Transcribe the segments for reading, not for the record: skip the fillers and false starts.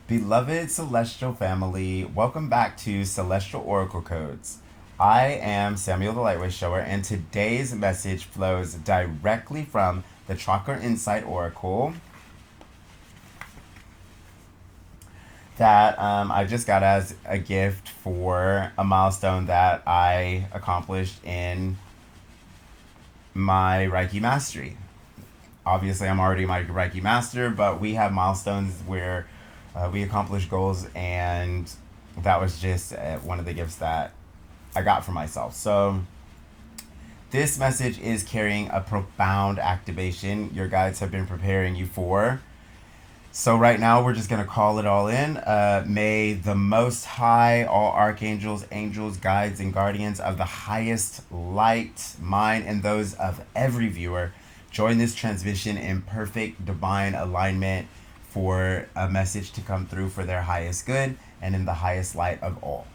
Beloved Celestial family, welcome back to Celestial Oracle Codes. I am Samuel the Lightweight Shower, and today's message flows directly from the Chakra Insight Oracle that I just got as a gift for a milestone that I accomplished in my Reiki Mastery. Obviously, I'm already my Reiki Master, but we have milestones where we accomplish goals, and that was just one of the gifts that I got for myself. So this message is carrying a profound activation your guides have been preparing you for. So right now we're just going to call it all in. May the Most High, all archangels, angels, guides, and guardians of the highest light, mine and those of every viewer, join this transmission in perfect divine alignment for a message to come through for their highest good and in the highest light of all.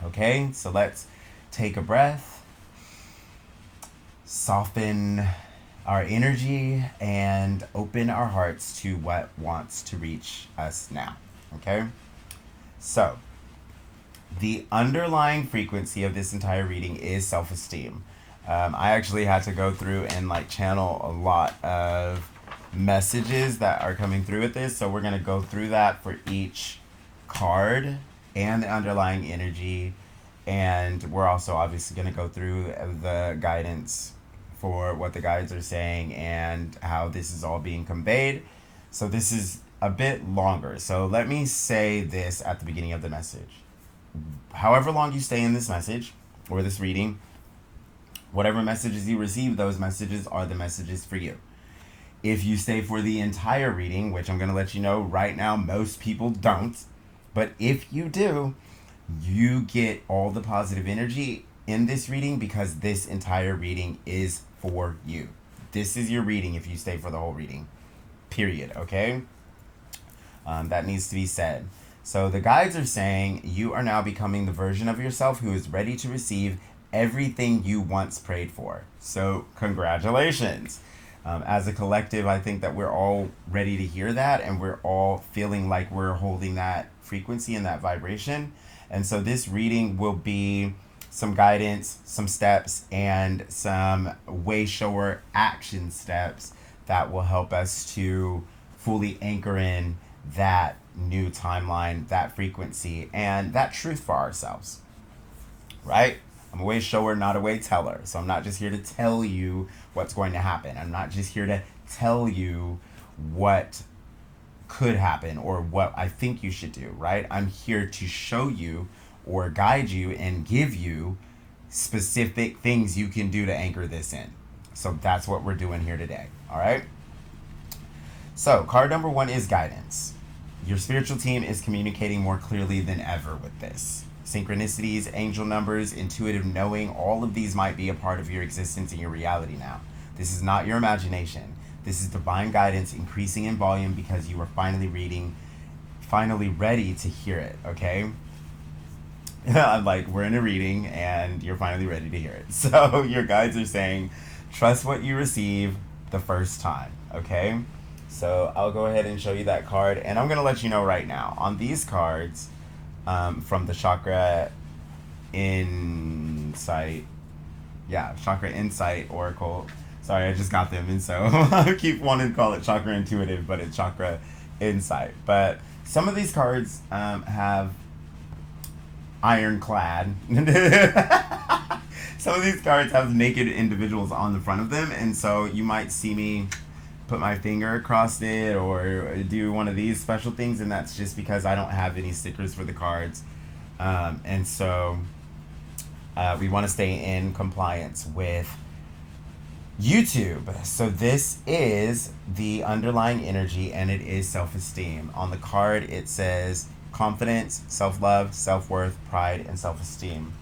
Okay, so let's take a breath, soften our energy, and open our hearts to what wants to reach us now. Okay, so the underlying frequency of this entire reading is self-esteem. I actually had to go through and channel a lot of messages that are coming through with this, so we're going to go through that for each card and the underlying energy, and we're also obviously going to go through the guidance for what the guides are saying and how this is all being conveyed. So this is a bit longer, so let me say this at the beginning of the message. However long you stay in this message or this reading, whatever messages you receive, those messages are the messages for you. If you stay for the entire reading, which I'm going to let you know right now, most people don't, but if you do, you get all the positive energy in this reading because this entire reading is for you. This is your reading if you stay for the whole reading, period, okay? That needs to be said. So the guides are saying you are now becoming the version of yourself who is ready to receive everything you once prayed for. So congratulations. As a collective, I think that we're all ready to hear that, and we're all feeling like we're holding that frequency and that vibration. And so this reading will be some guidance, some steps, and some way shower action steps that will help us to fully anchor in that new timeline, that frequency, and that truth for ourselves, right? I'm a way shower, not a way teller. So I'm not just here to tell you what's going to happen. I'm not just here to tell you what could happen or what I think you should do, right? I'm here to show you or guide you and give you specific things you can do to anchor this in. So that's what we're doing here today, all right? So card number 1 is guidance. Your spiritual team is communicating more clearly than ever with this. Synchronicities, angel numbers, intuitive knowing, all of these might be a part of your existence and your reality now. This is not your imagination. This is divine guidance increasing in volume because you are finally ready to hear it, okay? I'm like, we're in a reading and you're finally ready to hear it. So your guides are saying, trust what you receive the first time, okay? So I'll go ahead and show you that card, and I'm going to let you know right now. On these cards, from the Chakra Insight Oracle. Sorry, I just got them, and so I keep wanting to call it Chakra Intuitive, but it's Chakra Insight. But some of these cards have ironclad. Some of these cards have naked individuals on the front of them, and so you might see me put my finger across it or do one of these special things, and that's just because I don't have any stickers for the cards, and so we want to stay in compliance with YouTube. So this is the underlying energy, and it is self-esteem. On the card it says confidence, self-love, self-worth, pride, and self-esteem.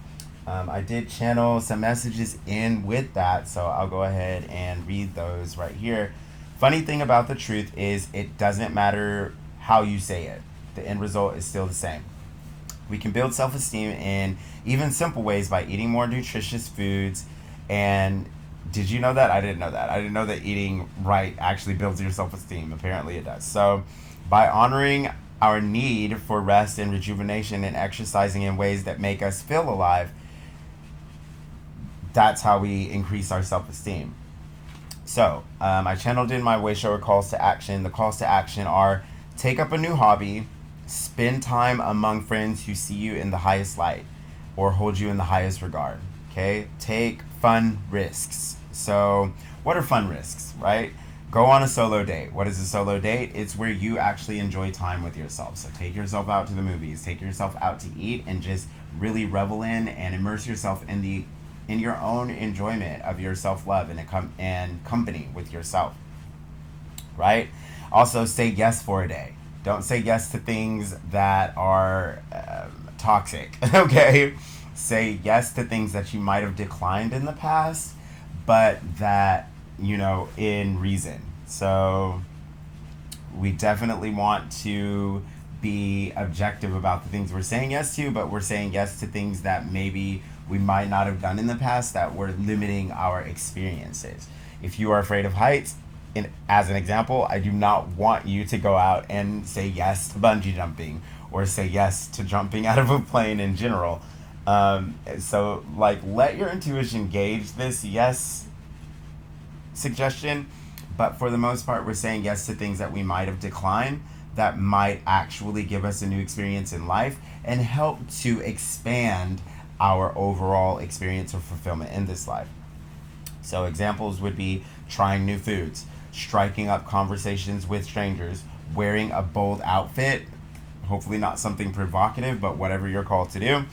I did channel some messages in with that, so I'll go ahead and read those right here. Funny thing about the truth is it doesn't matter how you say it. The end result is still the same. We can build self-esteem in even simple ways by eating more nutritious foods. And did you know that? I didn't know that. I didn't know that eating right actually builds your self-esteem. Apparently it does. So by honoring our need for rest and rejuvenation and exercising in ways that make us feel alive, that's how we increase our self-esteem. So, I channeled in my way shower calls to action. The calls to action are: take up a new hobby, spend time among friends who see you in the highest light or hold you in the highest regard. Okay? Take fun risks. So, what are fun risks, right? Go on a solo date. What is a solo date? It's where you actually enjoy time with yourself. So take yourself out to the movies, take yourself out to eat, and just really revel in and immerse yourself in your own enjoyment of your self-love and company with yourself, right? Also, say yes for a day. Don't say yes to things that are toxic, okay? Say yes to things that you might have declined in the past, but that, in reason. So we definitely want to be objective about the things we're saying yes to, but we're saying yes to things that maybe we might not have done in the past that were limiting our experiences. If you are afraid of heights, as an example, I do not want you to go out and say yes to bungee jumping or say yes to jumping out of a plane in general. So, let your intuition gauge this yes suggestion, but for the most part, we're saying yes to things that we might have declined that might actually give us a new experience in life and help to expand our overall experience of fulfillment in this life. So examples would be trying new foods, striking up conversations with strangers, wearing a bold outfit, hopefully not something provocative, but whatever you're called to do,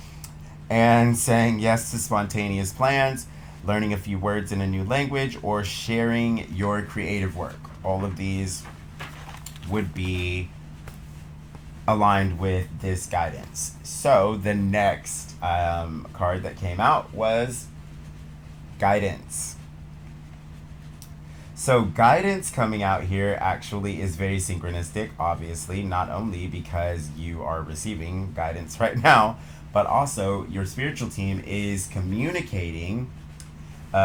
and saying yes to spontaneous plans, learning a few words in a new language, or sharing your creative work. All of these would be aligned with this guidance. So the next card that came out was guidance. So guidance coming out here actually is very synchronistic, obviously, not only because you are receiving guidance right now, but also your spiritual team is communicating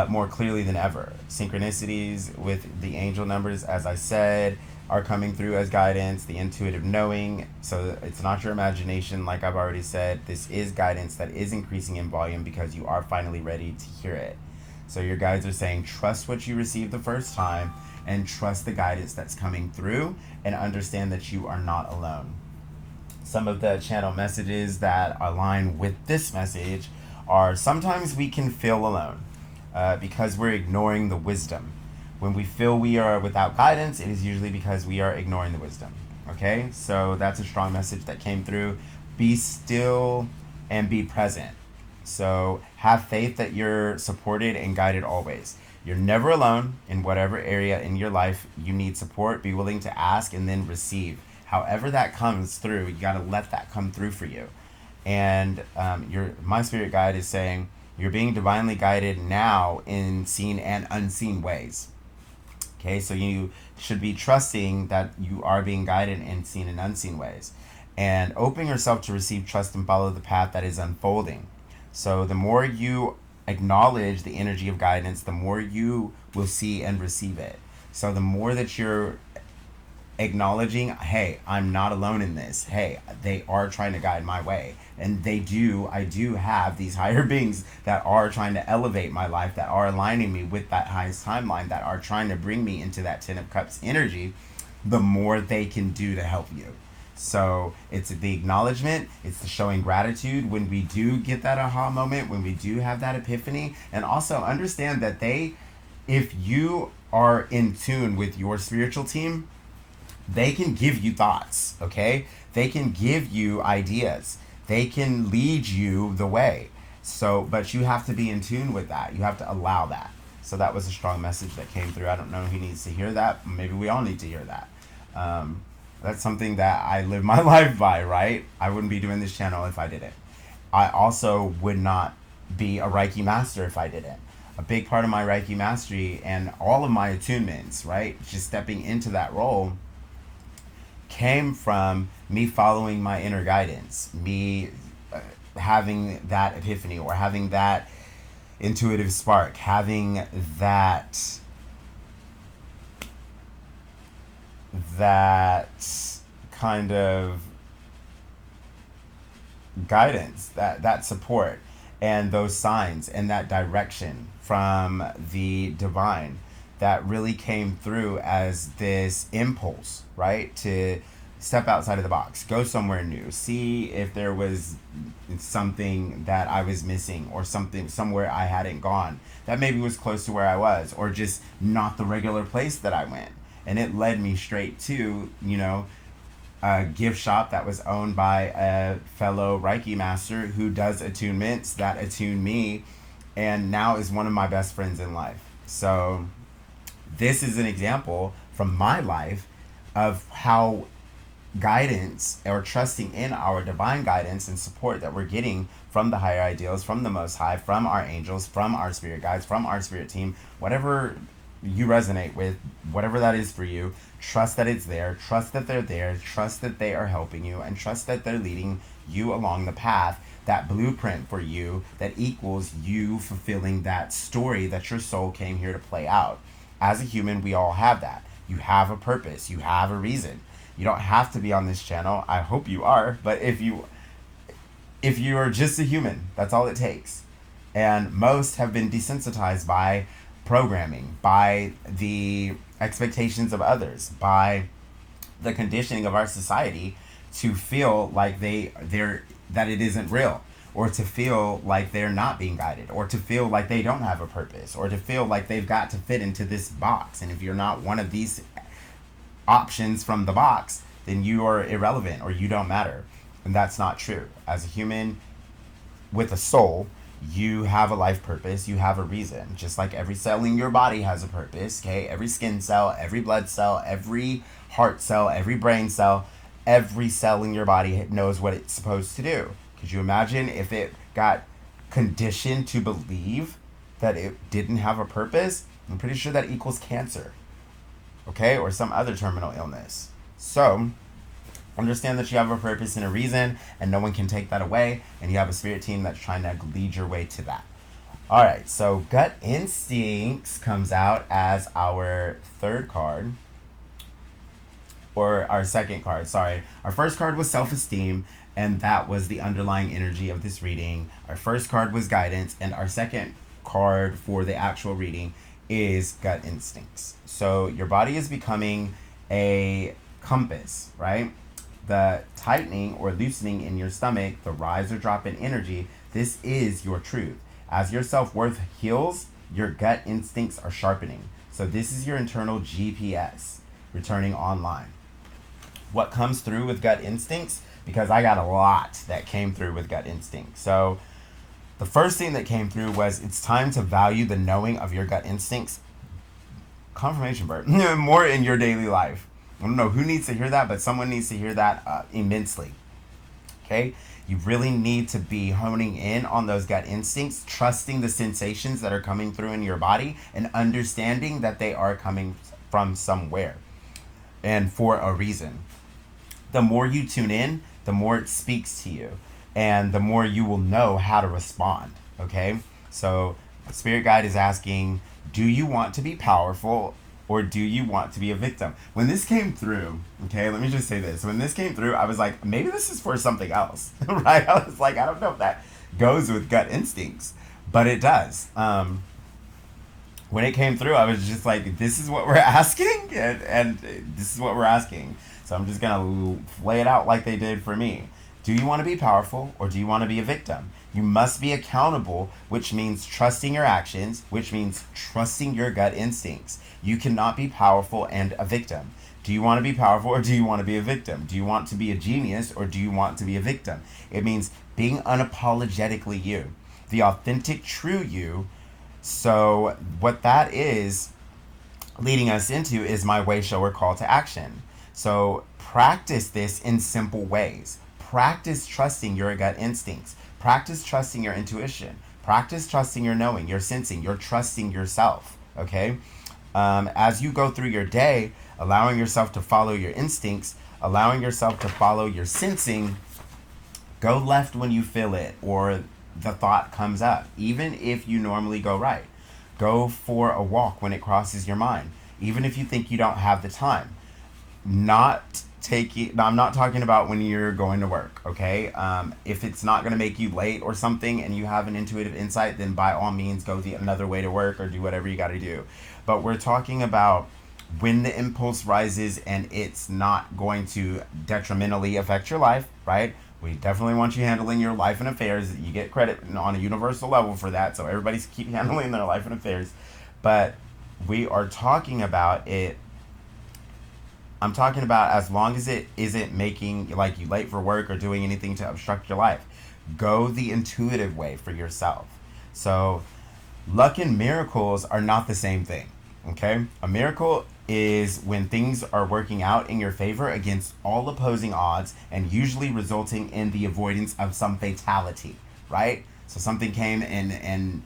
more clearly than ever. Synchronicities with the angel numbers, as I said, are coming through as guidance, the intuitive knowing. So it's not your imagination, like I've already said. This is guidance that is increasing in volume because you are finally ready to hear it. So your guides are saying, trust what you received the first time and trust the guidance that's coming through and understand that you are not alone. Some of the channel messages that align with this message are: sometimes we can feel alone because we're ignoring the wisdom. When we feel we are without guidance, it is usually because we are ignoring the wisdom. Okay? So that's a strong message that came through. Be still and be present. So have faith that you're supported and guided always. You're never alone in whatever area in your life you need support. Be willing to ask and then receive. However that comes through, you got to let that come through for you. And my spirit guide is saying you're being divinely guided now in seen and unseen ways. Okay, so you should be trusting that you are being guided in seen and unseen ways. And open yourself to receive, trust, and follow the path that is unfolding. So the more you acknowledge the energy of guidance, the more you will see and receive it. So the more that you're acknowledging, hey, I'm not alone in this. Hey, they are trying to guide my way. And I do have these higher beings that are trying to elevate my life, that are aligning me with that highest timeline, that are trying to bring me into that Ten of Cups energy, the more they can do to help you. So it's the acknowledgement, it's the showing gratitude when we do get that aha moment, when we do have that epiphany, and also understand that if you are in tune with your spiritual team, they can give you thoughts, okay? They can give you ideas. They can lead you the way. So, but you have to be in tune with that. You have to allow that. So that was a strong message that came through. I don't know who needs to hear that. Maybe we all need to hear that. That's something that I live my life by, right? I wouldn't be doing this channel if I didn't. I also would not be a Reiki master if I didn't. A big part of my Reiki mastery and all of my attunements, right? Just stepping into that role came from me following my inner guidance, me having that epiphany or having that intuitive spark, having that kind of guidance, that support, and those signs and that direction from the divine that really came through as this impulse, right? To step outside of the box, go somewhere new, see if there was something that I was missing, or something somewhere I hadn't gone that maybe was close to where I was, or just not the regular place that I went. And it led me straight to, a gift shop that was owned by a fellow Reiki master who does attunements that attune me, and now is one of my best friends in life. So this is an example from my life of how guidance, or trusting in our divine guidance and support that we're getting from the higher ideals, from the Most High, from our angels, from our spirit guides, from our spirit team, whatever you resonate with, whatever that is for you, trust that it's there, trust that they're there, trust that they are helping you, and trust that they're leading you along the path, that blueprint for you that equals you fulfilling that story that your soul came here to play out. As a human, we all have that. You have a purpose, you have a reason. You don't have to be on this channel. I hope you are, but if you are just a human, that's all it takes. And most have been desensitized by programming, by the expectations of others, by the conditioning of our society to feel like that it isn't real, or to feel like they're not being guided, or to feel like they don't have a purpose, or to feel like they've got to fit into this box. And if you're not one of these options from the box, then you are irrelevant, or you don't matter. And that's not true. As a human with a soul, you have a life purpose, you have a reason. Just like every cell in your body has a purpose, okay? Every skin cell, every blood cell, every heart cell, every brain cell, every cell in your body knows what it's supposed to do. Could you imagine if it got conditioned to believe that it didn't have a purpose? I'm pretty sure that equals cancer, okay? Or some other terminal illness. So understand that you have a purpose and a reason, and no one can take that away, and you have a spirit team that's trying to lead your way to that. All right, so gut instincts comes out as our third card, or our second card, sorry. Our first card was self-esteem, and that was the underlying energy of this reading. Our first card was guidance, and our second card for the actual reading is gut instincts. So your body is becoming a compass, right? The tightening or loosening in your stomach, the rise or drop in energy, this is your truth. As your self-worth heals, your gut instincts are sharpening. So this is your internal GPS returning online. What comes through with gut instincts? Because I got a lot that came through with gut instinct. So the first thing that came through was it's time to value the knowing of your gut instincts. Confirmation verb. More in your daily life. I don't know who needs to hear that, but someone needs to hear that immensely. Okay? You really need to be honing in on those gut instincts, trusting the sensations that are coming through in your body, and understanding that they are coming from somewhere and for a reason. The more you tune in, the more it speaks to you, and the more you will know how to respond. Okay? So, Spirit Guide is asking, do you want to be powerful, or do you want to be a victim? When this came through, okay, let me just say this. When this came through, I was like, maybe this is for something else, right? I was like, I don't know if that goes with gut instincts, but it does. When it came through, I was just like, this is what we're asking, and this is what we're asking. So I'm just going to lay it out like they did for me. Do you want to be powerful, or do you want to be a victim? You must be accountable, which means trusting your actions, which means trusting your gut instincts. You cannot be powerful and a victim. Do you want to be powerful, or do you want to be a victim? Do you want to be a genius, or do you want to be a victim? It means being unapologetically you, the authentic, true you. So what that is leading us into is my way, show, or call to action. So practice this in simple ways. Practice trusting your gut instincts. Practice trusting your intuition. Practice trusting your knowing, your sensing, your trusting yourself, okay? As you go through your day, allowing yourself to follow your instincts, allowing yourself to follow your sensing, go left when you feel it, or the thought comes up, even if you normally go right. Go for a walk when it crosses your mind, even if you think you don't have the time. Not taking, no, I'm not talking about when you're going to work, okay? If it's not going to make you late or something and you have an intuitive insight, then by all means go another way to work or do whatever you got to do. But we're talking about when the impulse rises and it's not going to detrimentally affect your life, right? We definitely want you handling your life and affairs. You get credit on a universal level for that, so everybody's keep handling their life and affairs. But we are talking about it. I'm talking about as long as it isn't making like you late for work or doing anything to obstruct your life. Go the intuitive way for yourself. So luck and miracles are not the same thing. Okay? A miracle is when things are working out in your favor against all opposing odds and usually resulting in the avoidance of some fatality, right? So something came and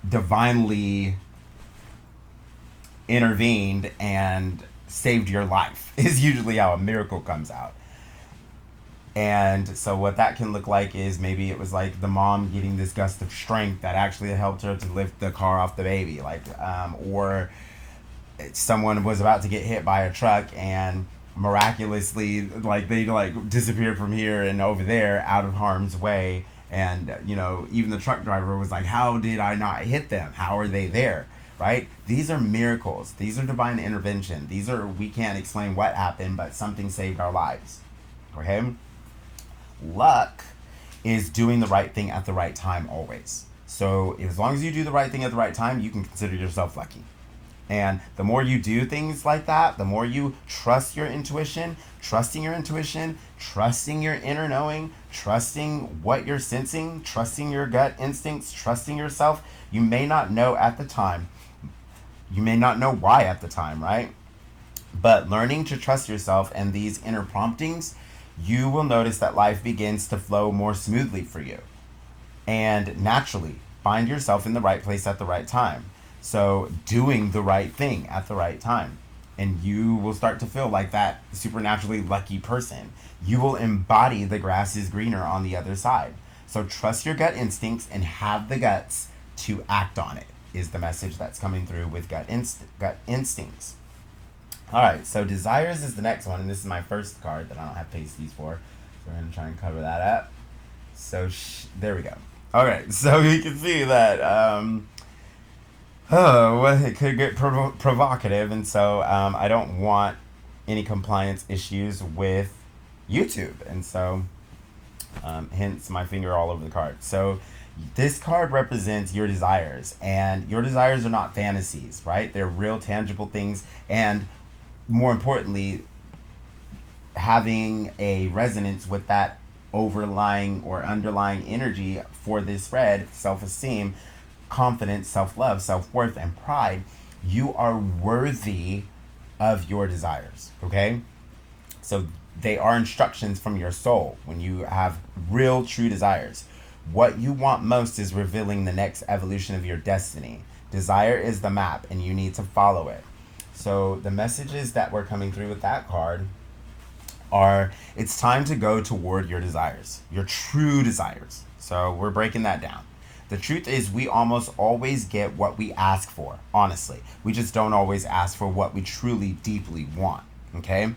divinely intervened and saved your life is usually how a miracle comes out. And so what that can look like is maybe it was like the mom getting this gust of strength that actually helped her to lift the car off the baby, like or someone was about to get hit by a truck and miraculously like they like disappeared from here and over there out of harm's way. And even the truck driver was like, how did I not hit them? How are they there? Right? These are miracles. These are divine intervention. We can't explain what happened, but something saved our lives. Okay? Luck is doing the right thing at the right time always. So as long as you do the right thing at the right time, you can consider yourself lucky. And the more you do things like that, the more you trust your intuition, trusting your inner knowing, trusting what you're sensing, trusting your gut instincts, trusting yourself. You may not know at the time. You may not know why at the time, right? But learning to trust yourself and these inner promptings, you will notice that life begins to flow more smoothly for you. And naturally, find yourself in the right place at the right time. So doing the right thing at the right time. And you will start to feel like that supernaturally lucky person. You will embody the grass is greener on the other side. So trust your gut instincts and have the guts to act on it, is the message that's coming through with gut instincts. All right, so desires is the next one, and this is my first card that I don't have pasties for. So we're going to try and cover that up. So there we go. All right, so you can see that it could get provocative, and so I don't want any compliance issues with YouTube, and so hence my finger all over the card. So this card represents your desires, and your desires are not fantasies, right? They're real tangible things, and more importantly, having a resonance with that overlying or underlying energy for this red, self-esteem, confidence, self-love, self-worth, and pride. You are worthy of your desires, okay? So they are instructions from your soul when you have real, true desires. What you want most is revealing the next evolution of your destiny. Desire is the map, and you need to follow it. So the messages that were coming through with that card are, it's time to go toward your desires, your true desires. So we're breaking that down. The truth is we almost always get what we ask for, honestly. We just don't always ask for what we truly, deeply want, okay?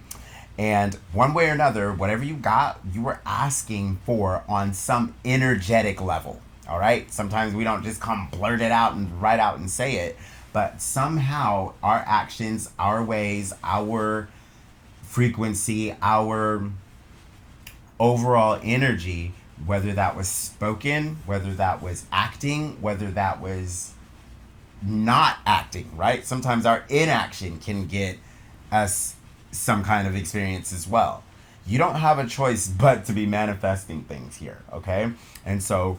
And one way or another, whatever you got, you were asking for on some energetic level, all right? Sometimes we don't just come blurt it out and write out and say it, but somehow our actions, our ways, our frequency, our overall energy, whether that was spoken, whether that was acting, whether that was not acting, right? Sometimes our inaction can get us some kind of experience as well. You don't have a choice but to be manifesting things here, okay? And so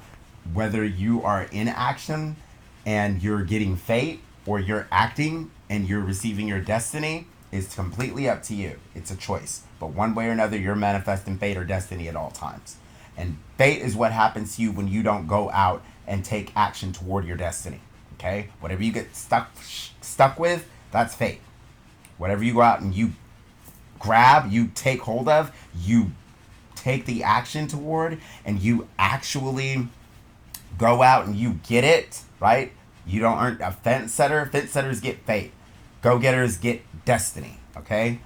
whether you are in action and you're getting fate, or you're acting and you're receiving your destiny, is completely up to you. It's a choice. But one way or another, you're manifesting fate or destiny at all times. And fate is what happens to you when you don't go out and take action toward your destiny. Okay? Whatever you get stuck with, that's fate. Whatever you go out and you grab, you take hold of, you take the action toward, and you actually go out and you get it, right? You don't earn a fence setter. Fence setters get fate. Go-getters get destiny, okay?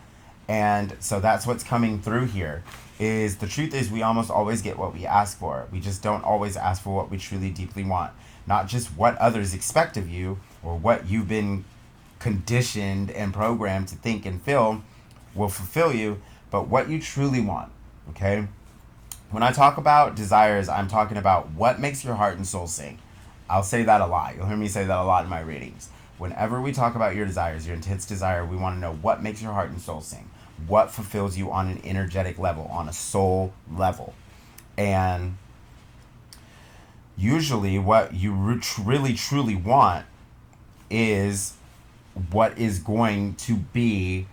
And so that's what's coming through here. Is the truth is we almost always get what we ask for. We just don't always ask for what we truly deeply want. Not just what others expect of you or what you've been conditioned and programmed to think and feel will fulfill you, but what you truly want. Okay? When I talk about desires, I'm talking about what makes your heart and soul sing. I'll say that a lot. You'll hear me say that a lot in my readings. Whenever we talk about your desires, your intense desire, we want to know what makes your heart and soul sing. What fulfills you on an energetic level, on a soul level. And usually what you really truly want is what is going to be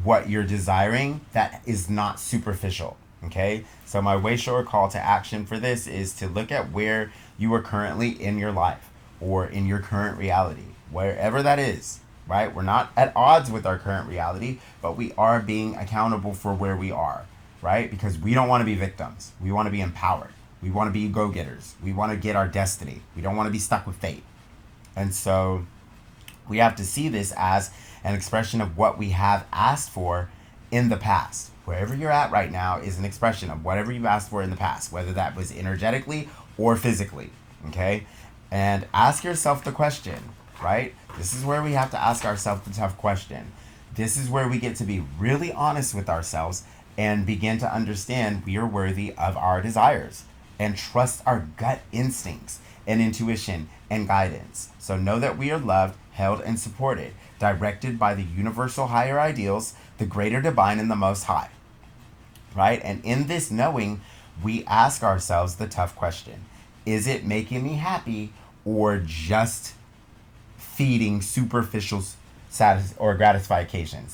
what you're desiring that is not superficial. Okay? So my way shower call to action for this is to look at where you are currently in your life or in your current reality, wherever that is, right? We're not at odds with our current reality, but we are being accountable for where we are, right? Because we don't want to be victims. We want to be empowered. We want to be go-getters. We want to get our destiny. We don't want to be stuck with fate. And so we have to see this as an expression of what we have asked for in the past. Wherever you're at right now is an expression of whatever you've asked for in the past, whether that was energetically or physically, okay? And ask yourself the question, right? This is where we have to ask ourselves the tough question. This is where we get to be really honest with ourselves and begin to understand we are worthy of our desires and trust our gut instincts and intuition and guidance. So know that we are loved, held, and supported, directed by the universal higher ideals, the greater divine, and the most high, right? And in this knowing, we ask ourselves the tough question. Is it making me happy or just feeding superficial gratification,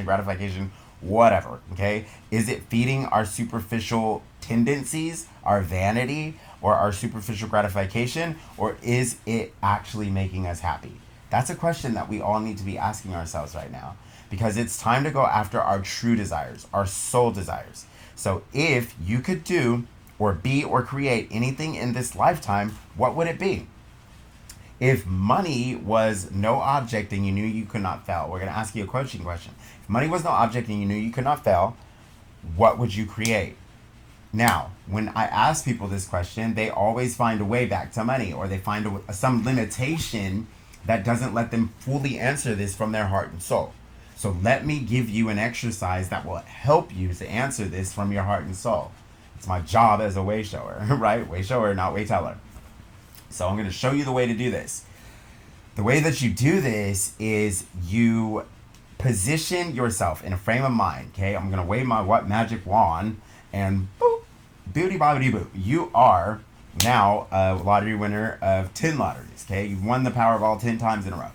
gratification, whatever, okay? Is it feeding our superficial tendencies, our vanity, or our superficial gratification, or is it actually making us happy? That's a question that we all need to be asking ourselves right now, because it's time to go after our true desires, our soul desires. So if you could do or be or create anything in this lifetime, what would it be? If money was no object and you knew you could not fail, we're going to ask you a coaching question. If money was no object and you knew you could not fail, what would you create? Now, when I ask people this question, they always find a way back to money, or they find some limitation that doesn't let them fully answer this from their heart and soul. So let me give you an exercise that will help you to answer this from your heart and soul. It's my job as a way shower, right? Way shower, not way teller. So I'm going to show you the way to do this. The way that you do this is you position yourself in a frame of mind, okay? I'm going to wave my magic wand and boop, beauty bobbity boo. You are now a lottery winner of 10 lotteries, okay? You've won the Powerball 10 times in a row.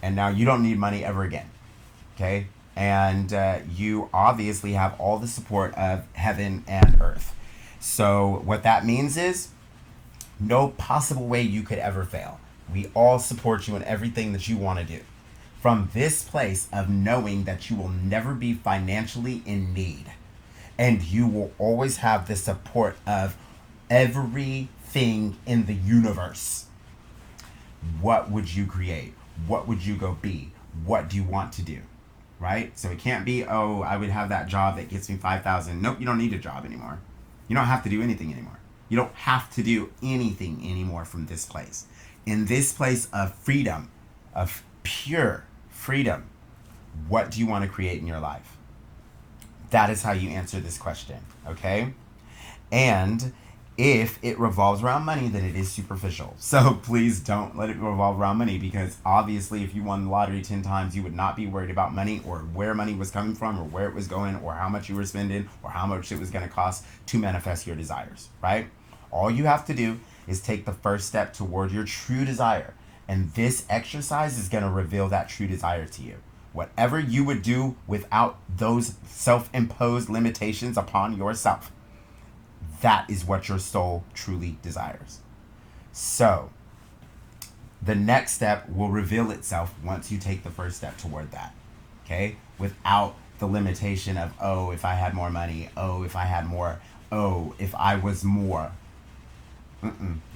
And now you don't need money ever again, okay? And you obviously have all the support of heaven and earth. So what that means is no possible way you could ever fail. We all support you in everything that you want to do. From this place of knowing that you will never be financially in need. And you will always have the support of everything in the universe. What would you create? What would you go be? What do you want to do? Right? So it can't be, oh, I would have that job that gets me $5,000. Nope, you don't need a job anymore. You don't have to do anything anymore. You don't have to do anything anymore from this place. In this place of freedom, of pure freedom, what do you want to create in your life? That is how you answer this question, okay? And if it revolves around money, then it is superficial. So please don't let it revolve around money, because obviously if you won the lottery 10 times, you would not be worried about money or where money was coming from or where it was going or how much you were spending or how much it was going to cost to manifest your desires, right? All you have to do is take the first step toward your true desire. And this exercise is going to reveal that true desire to you. Whatever you would do without those self-imposed limitations upon yourself, that is what your soul truly desires. So, the next step will reveal itself once you take the first step toward that. Okay? Without the limitation of, oh, if I had more money, oh, if I had more, oh, if I was more.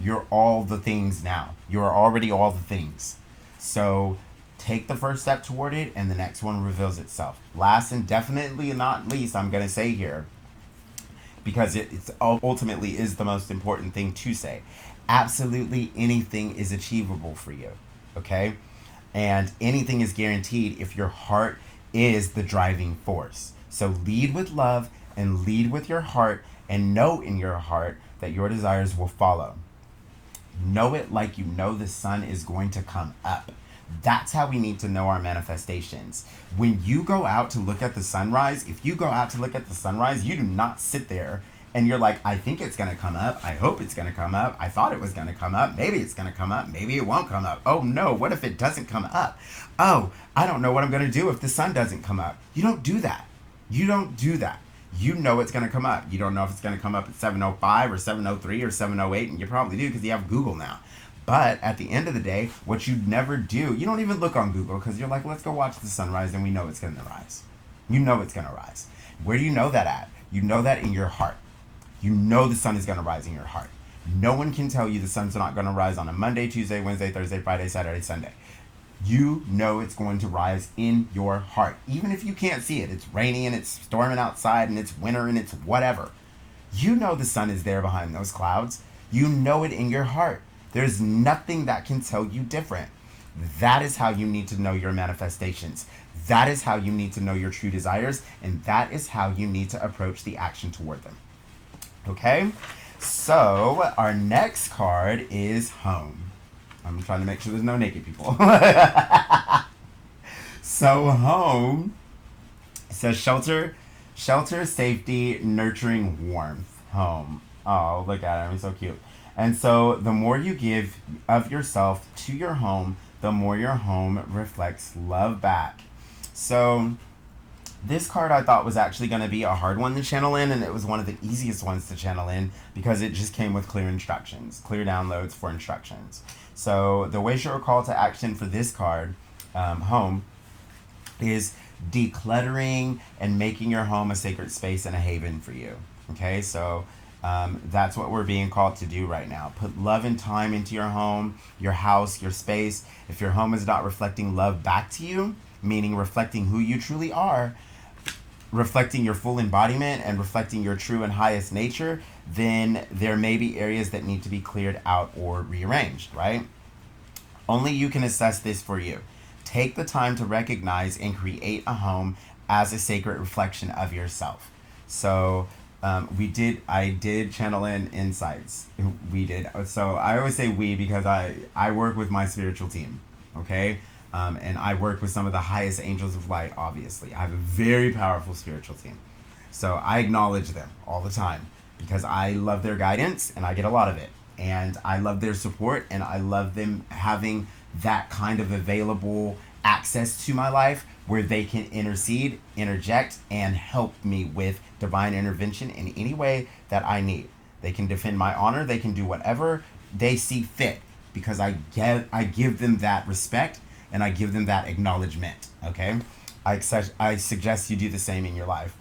You're all the things now. You're already all the things. So take the first step toward it, and the next one reveals itself. Last and definitely not least, I'm going to say here, because it's ultimately is the most important thing to say. Absolutely anything is achievable for you, okay? And anything is guaranteed if your heart is the driving force. So lead with love and lead with your heart, and know in your heart that your desires will follow. Know it like you know the sun is going to come up. That's how we need to know our manifestations. When you go out to look at the sunrise, if you go out to look at the sunrise, you do not sit there and you're like, I think it's going to come up. I hope it's going to come up. I thought it was going to come up. Maybe it's going to come up. Maybe it won't come up. Oh no, what if it doesn't come up? Oh, I don't know what I'm going to do if the sun doesn't come up. You don't do that. You don't do that. You know it's going to come up. You don't know if it's going to come up at 7:05 or 7:03 or 7:08, and you probably do because you have Google now. But at the end of the day, what you never do, you don't even look on Google because you're like, let's go watch the sunrise, and we know it's going to rise. You know it's going to rise. Where do you know that at? You know that in your heart. You know the sun is going to rise in your heart. No one can tell you the sun's not going to rise on a Monday, Tuesday, Wednesday, Thursday, Friday, Saturday, Sunday. You know it's going to rise in your heart. Even if you can't see it, it's raining and it's storming outside and it's winter and it's whatever. You know the sun is there behind those clouds. You know it in your heart. There's nothing that can tell you different. That is how you need to know your manifestations. That is how you need to know your true desires. And that is how you need to approach the action toward them. Okay? So our next card is home. I'm trying to make sure there's no naked people. So home says shelter, safety, nurturing, warmth. Home. Oh, look at him. He's so cute. And so the more you give of yourself to your home, the more your home reflects love back. So this card I thought was actually going to be a hard one to channel in, and it was one of the easiest ones to channel in because it just came with clear instructions, clear downloads for instructions. So the Wake Your Call to Action for this card, home, is decluttering and making your home a sacred space and a haven for you. Okay, so that's what we're being called to do right now. Put love and time into your home, your house, your space. If your home is not reflecting love back to you, meaning reflecting who you truly are, reflecting your full embodiment and reflecting your true and highest nature, then there may be areas that need to be cleared out or rearranged, right? Only you can assess this for you. Take the time to recognize and create a home as a sacred reflection of yourself. So I did channel in insights. We did. So I always say we because I work with my spiritual team, okay? And I work with some of the highest angels of light, obviously. I have a very powerful spiritual team. So I acknowledge them all the time because I love their guidance and I get a lot of it. And I love their support and I love them having that kind of available access to my life where they can intercede, interject, and help me with divine intervention in any way that I need. They can defend my honor. They can do whatever they see fit because I give them that respect and I give them that acknowledgement, okay? I suggest you do the same in your life.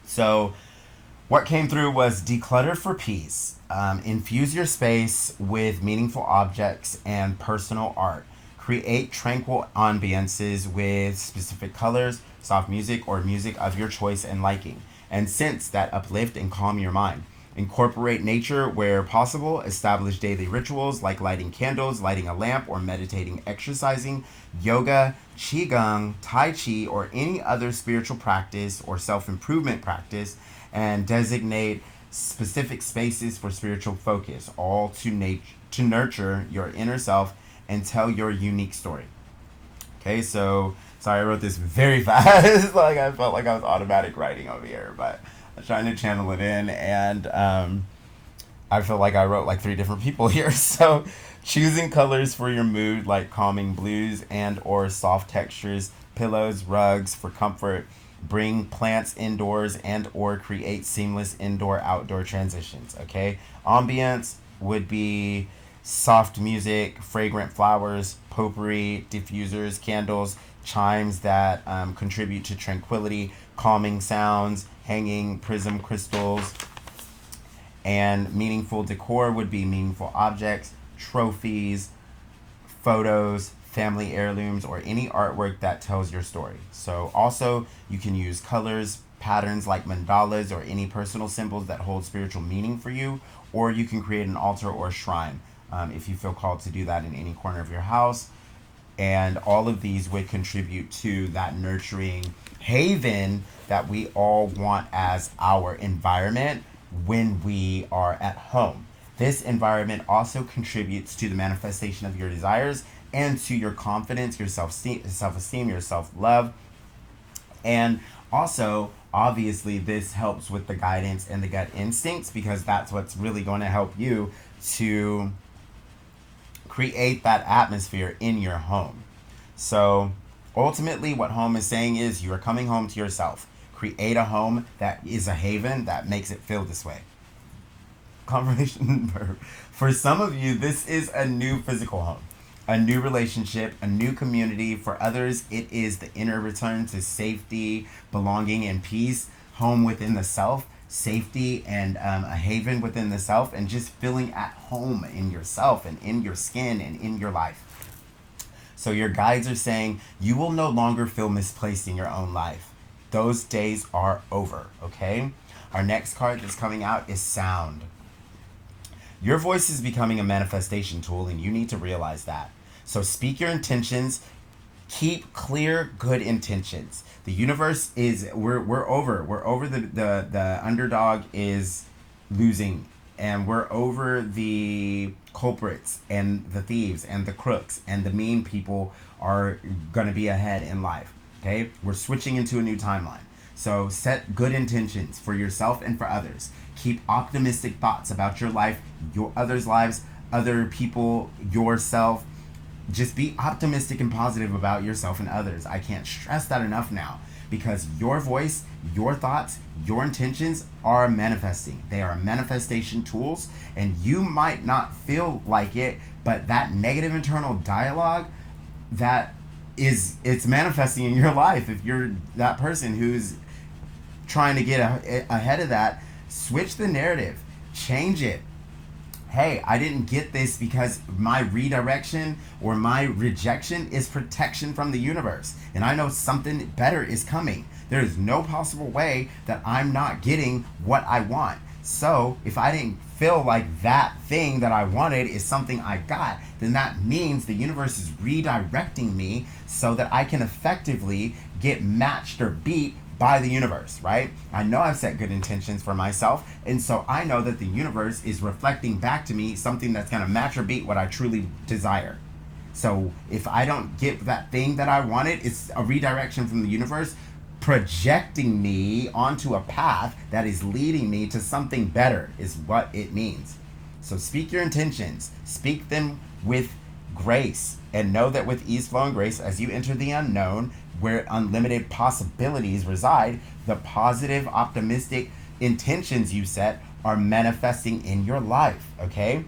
So what came through was declutter for peace. Infuse your space with meaningful objects and personal art. Create tranquil ambiances with specific colors, soft music, or music of your choice and liking, and scents that uplift and calm your mind. Incorporate nature where possible. Establish daily rituals like lighting candles, lighting a lamp, or meditating, exercising, yoga, qigong, tai chi, or any other spiritual practice or self-improvement practice, and designate specific spaces for spiritual focus, all to nurture your inner self and tell your unique story. Okay, so sorry I wrote this very fast. Like I felt like I was automatic writing over here, but I'm trying to channel it in, and I feel like I wrote like 3 different people here. So choosing colors for your mood, like calming blues and or soft textures, pillows, rugs for comfort. Bring plants indoors and or create seamless indoor-outdoor transitions, okay? Ambience would be soft music, fragrant flowers, potpourri, diffusers, candles, chimes that contribute to tranquility, calming sounds, hanging prism crystals. And meaningful decor would be meaningful objects, trophies, photos, family heirlooms, or any artwork that tells your story. So also you can use colors, patterns like mandalas, or any personal symbols that hold spiritual meaning for you, or you can create an altar or shrine if you feel called to do that in any corner of your house. And all of these would contribute to that nurturing haven that we all want as our environment when we are at home. This environment also contributes to the manifestation of your desires and to your confidence, your self-esteem, your self-love. And also, obviously, this helps with the guidance and the gut instincts, because that's what's really going to help you to create that atmosphere in your home. So ultimately, what home is saying is you are coming home to yourself. Create a home that is a haven that makes it feel this way. Confirmation verb. For some of you, this is a new physical home, a new relationship, a new community. For others, it is the inner return to safety, belonging, and peace. Home within the self, safety, and a haven within the self, and just feeling at home in yourself and in your skin and in your life. So your guides are saying you will no longer feel misplaced in your own life. Those days are over, okay? Our next card that's coming out is sound. Your voice is becoming a manifestation tool, and you need to realize that. So speak your intentions. Keep clear, good intentions. The universe is, we're over the underdog is losing, and we're over the culprits and the thieves and the crooks, and the mean people are going to be ahead in life. Okay? We're switching into a new timeline. So set good intentions for yourself and for others. Keep optimistic thoughts about your life, your others' lives, other people, yourself. Just be optimistic and positive about yourself and others. I can't stress that enough now, because your voice, your thoughts, your intentions are manifesting. They are manifestation tools, and you might not feel like it, but that negative internal dialogue, it's manifesting in your life. If you're that person who's trying to get ahead of that, switch the narrative, change it. Hey, I didn't get this because my redirection or my rejection is protection from the universe, and I know something better is coming. There is no possible way that I'm not getting what I want. So if I didn't feel like that thing that I wanted is something I got, then that means the universe is redirecting me so that I can effectively get matched or beat by the universe, right? I know I've set good intentions for myself, and so I know that the universe is reflecting back to me something that's going to match or beat what I truly desire. So if I don't get that thing that I wanted, it's a redirection from the universe projecting me onto a path that is leading me to something better, is what it means. So speak your intentions, speak them with grace, and know that with ease, flow, and grace, as you enter the unknown, where unlimited possibilities reside, the positive, optimistic intentions you set are manifesting in your life, okay?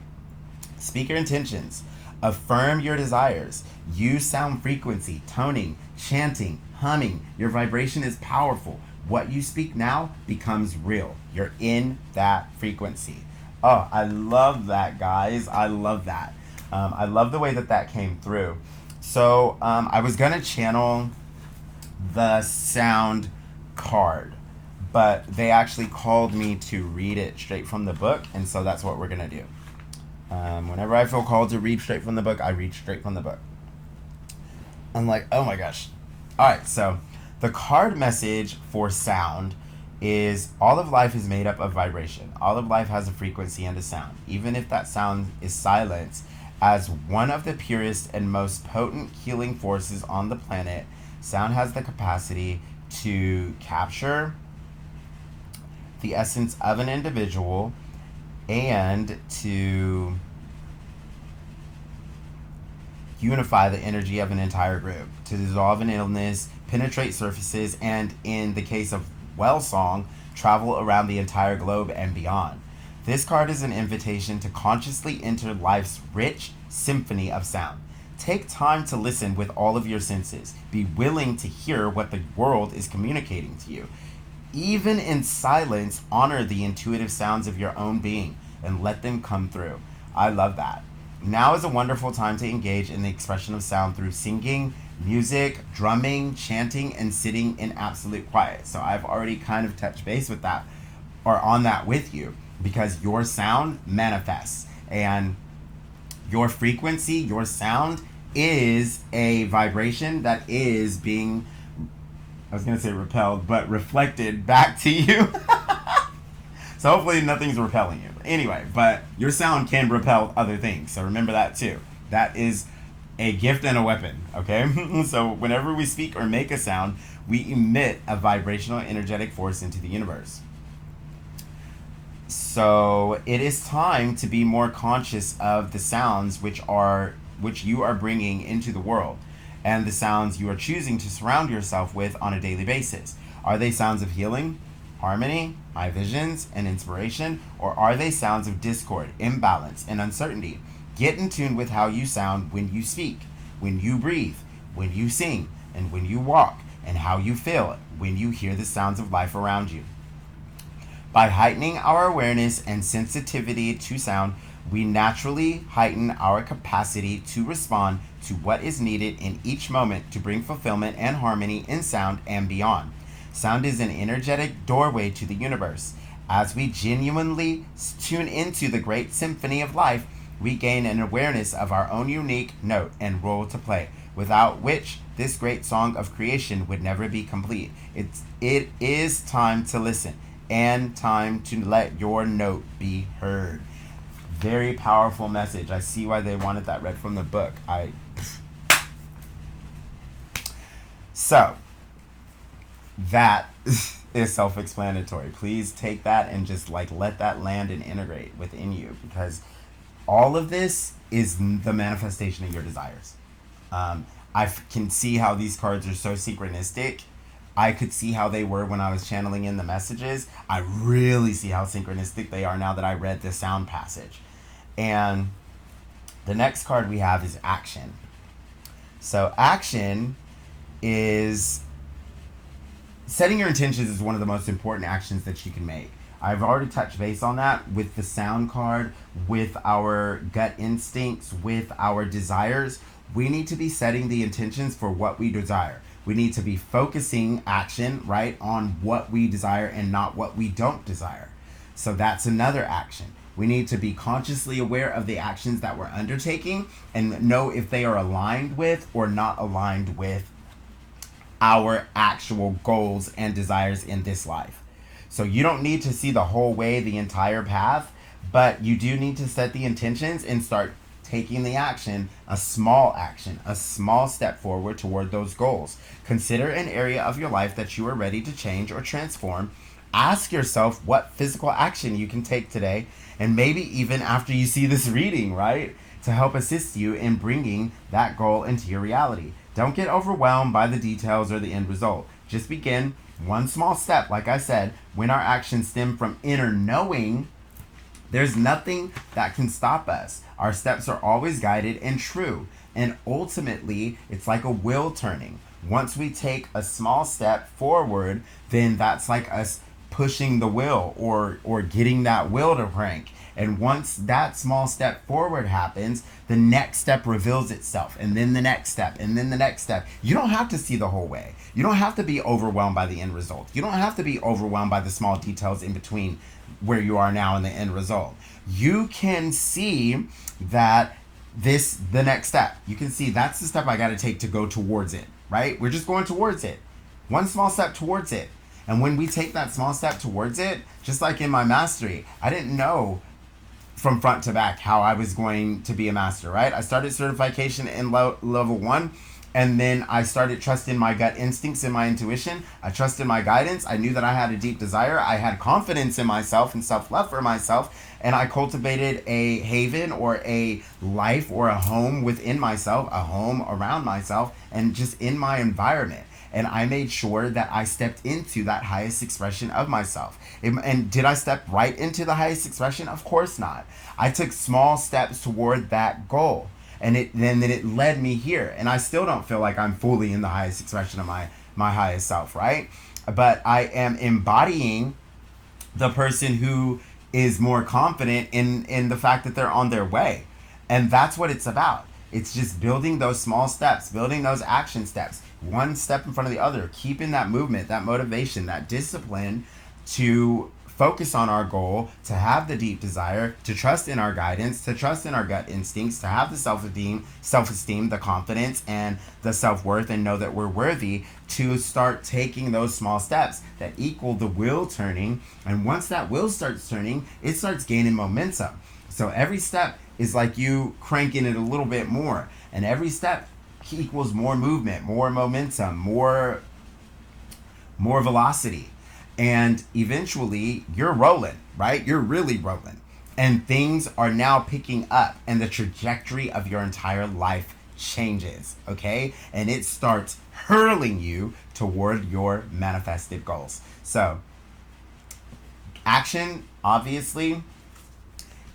Speak your intentions. Affirm your desires. Use sound frequency, toning, chanting, humming. Your vibration is powerful. What you speak now becomes real. You're in that frequency. Oh, I love that, guys. I love that. I love the way that came through. So I was going to channel the sound card, but they actually called me to read it straight from the book, and so that's what we're going to do. Whenever I feel called to read straight from the book, I read straight from the book. I'm like, oh my gosh. All right, so the card message for sound is all of life is made up of vibration. All of life has a frequency and a sound. Even if that sound is silence, as one of the purest and most potent healing forces on the planet, sound has the capacity to capture the essence of an individual and to unify the energy of an entire group, to dissolve an illness, penetrate surfaces, and in the case of well song, travel around the entire globe and beyond. This card is an invitation to consciously enter life's rich symphony of sound. Take time to listen with all of your senses. Be willing to hear what the world is communicating to you. Even in silence, honor the intuitive sounds of your own being and let them come through. I love that. Now is a wonderful time to engage in the expression of sound through singing, music, drumming, chanting, and sitting in absolute quiet. So I've already kind of touched base with that or on that with you, because your sound manifests, and your frequency, your sound is a vibration that is being, I was going to say repelled, but reflected back to you. So hopefully nothing's repelling you. Anyway, but your sound can repel other things. So remember that too. That is a gift and a weapon, okay? So whenever we speak or make a sound, we emit a vibrational energetic force into the universe. So it is time to be more conscious of the sounds which you are bringing into the world, and the sounds you are choosing to surround yourself with on a daily basis. Are they sounds of healing, harmony, high visions, and inspiration, or are they sounds of discord, imbalance, and uncertainty? Get in tune with how you sound when you speak, when you breathe, when you sing, and when you walk, and how you feel when you hear the sounds of life around you. By heightening our awareness and sensitivity to sound, we naturally heighten our capacity to respond to what is needed in each moment to bring fulfillment and harmony in sound and beyond. Sound is an energetic doorway to the universe. As we genuinely tune into the great symphony of life, we gain an awareness of our own unique note and role to play, without which this great song of creation would never be complete. It is time to listen and time to let your note be heard. Very powerful message. I see why they wanted that read from the book. So, that is self-explanatory. Please take that and just let that land and integrate within you, because all of this is the manifestation of your desires. I can see how these cards are so synchronistic. I could see how they were when I was channeling in the messages. I really see how synchronistic they are now that I read the sound passage. And the next card we have is action. So action is setting your intentions is one of the most important actions that you can make. I've already touched base on that with the sound card, with our gut instincts, with our desires. We need to be setting the intentions for what we desire. We need to be focusing action, right, on what we desire and not what we don't desire. So that's another action. We need to be consciously aware of the actions that we're undertaking and know if they are aligned with or not aligned with our actual goals and desires in this life. So you don't need to see the whole way, the entire path, but you do need to set the intentions and start taking the action, a small step forward toward those goals. Consider an area of your life that you are ready to change or transform. Ask yourself what physical action you can take today, and maybe even after you see this reading, right, to help assist you in bringing that goal into your reality. Don't get overwhelmed by the details or the end result. Just begin one small step. Like I said, when our actions stem from inner knowing, there's nothing that can stop us. Our steps are always guided and true. And ultimately, it's like a wheel turning. Once we take a small step forward, then that's like us pushing the wheel or getting that wheel to crank. And once that small step forward happens, the next step reveals itself, and then the next step, and then the next step. You don't have to see the whole way. You don't have to be overwhelmed by the end result. You don't have to be overwhelmed by the small details in between where you are now and the end result. You can see that the next step. You can see that's the step I got to take to go towards it, right? We're just going towards it. One small step towards it. And when we take that small step towards it, just like in my mastery, I didn't know from front to back how I was going to be a master, right? I started certification in level 1, and then I started trusting my gut instincts and my intuition. I trusted my guidance. I knew that I had a deep desire. I had confidence in myself and self-love for myself, and I cultivated a haven or a life or a home within myself, a home around myself, and just in my environment. And I made sure that I stepped into that highest expression of myself. And did I step right into the highest expression? Of course not. I took small steps toward that goal. And then it led me here. And I still don't feel like I'm fully in the highest expression of my highest self, right? But I am embodying the person who is more confident in the fact that they're on their way. And that's what it's about. It's just building those small steps, building those action steps, one step in front of the other, keeping that movement, that motivation, that discipline to focus on our goal, to have the deep desire, to trust in our guidance, to trust in our gut instincts, to have the self-esteem, the confidence, and the self-worth, and know that we're worthy, to start taking those small steps that equal the wheel turning. And once that wheel starts turning, it starts gaining momentum. So every step is like you cranking it a little bit more, and every step equals more movement, more momentum, more velocity. And eventually you're rolling, right? You're really rolling. And things are now picking up, and the trajectory of your entire life changes, okay? And it starts hurling you toward your manifested goals. So, action, obviously,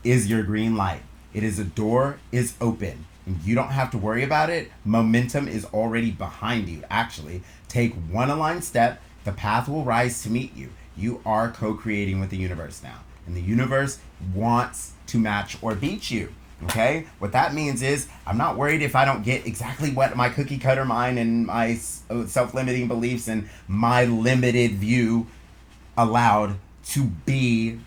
is your green light. It is a door is open. And you don't have to worry about it. Momentum is already behind you, actually. Take one aligned step. The path will rise to meet you. You are co-creating with the universe now. And the universe wants to match or beat you. Okay? What that means is I'm not worried if I don't get exactly what my cookie cutter mind and my self-limiting beliefs and my limited view allowed to be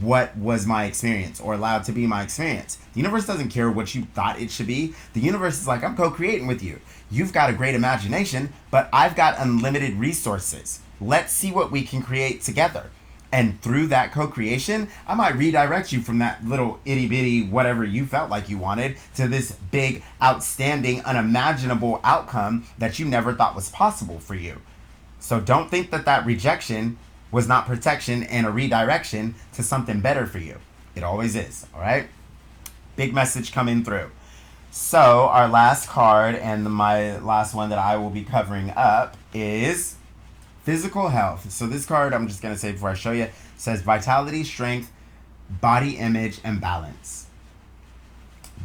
what was my experience, or allowed to be my experience. The universe doesn't care what you thought it should be. The universe is like, I'm co-creating with you. You've got a great imagination, but I've got unlimited resources. Let's see what we can create together. And through that co-creation, I might redirect you from that little itty bitty whatever you felt like you wanted to this big, outstanding, unimaginable outcome that you never thought was possible for you. So don't think that that rejection was not protection and a redirection to something better for you. It always is, all right? Big message coming through. So our last card, and my last one that I will be covering up, is physical health. So this card, I'm just going to say before I show you, says vitality, strength, body image, and balance.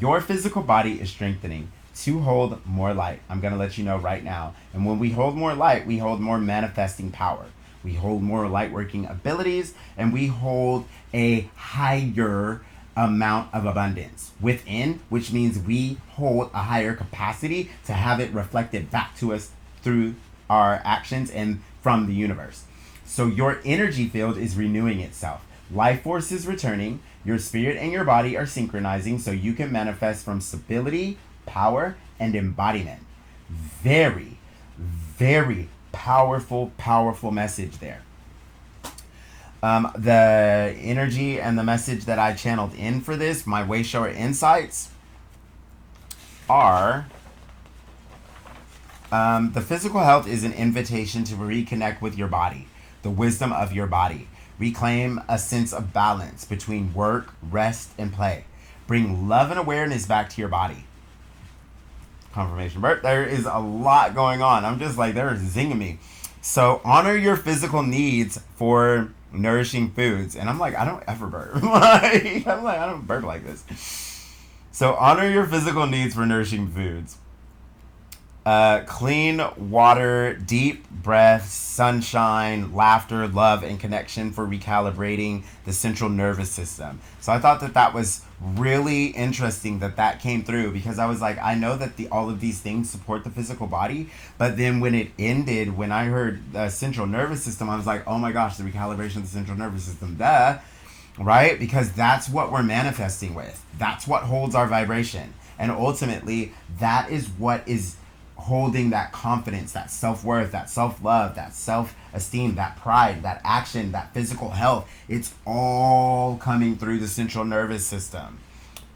Your physical body is strengthening to hold more light. I'm going to let you know right now. And when we hold more light, we hold more manifesting power. We hold more light working abilities, and we hold a higher amount of abundance within, which means we hold a higher capacity to have it reflected back to us through our actions and from the universe. So your energy field is renewing itself. Life force is returning. Your spirit and your body are synchronizing so you can manifest from stability, power, and embodiment. Very, very powerful message there. The energy and the message that I channeled in for this, my way shower insights, are the physical health is an invitation to reconnect with your body, the wisdom of your body. Reclaim a sense of balance between work, rest, and play. Bring love and awareness back to your body. Confirmation, Bert. There is a lot going on. I'm just like, they're zinging me. So honor your physical needs for nourishing foods. And I'm like, I don't ever burp. I don't burp like this. So honor your physical needs for nourishing foods. Clean water, deep breath, sunshine, laughter, love, and connection for recalibrating the central nervous system. So I thought that was really interesting that came through, because I was like, I know that all of these things support the physical body, but then when it ended, when I heard the central nervous system, I was like, oh my gosh, the recalibration of the central nervous system, duh, right? Because that's what we're manifesting with. That's what holds our vibration. And ultimately, that is what is holding that confidence, that self-worth, that self-love, that self-esteem, that pride, that action, that physical health. It's all coming through the central nervous system.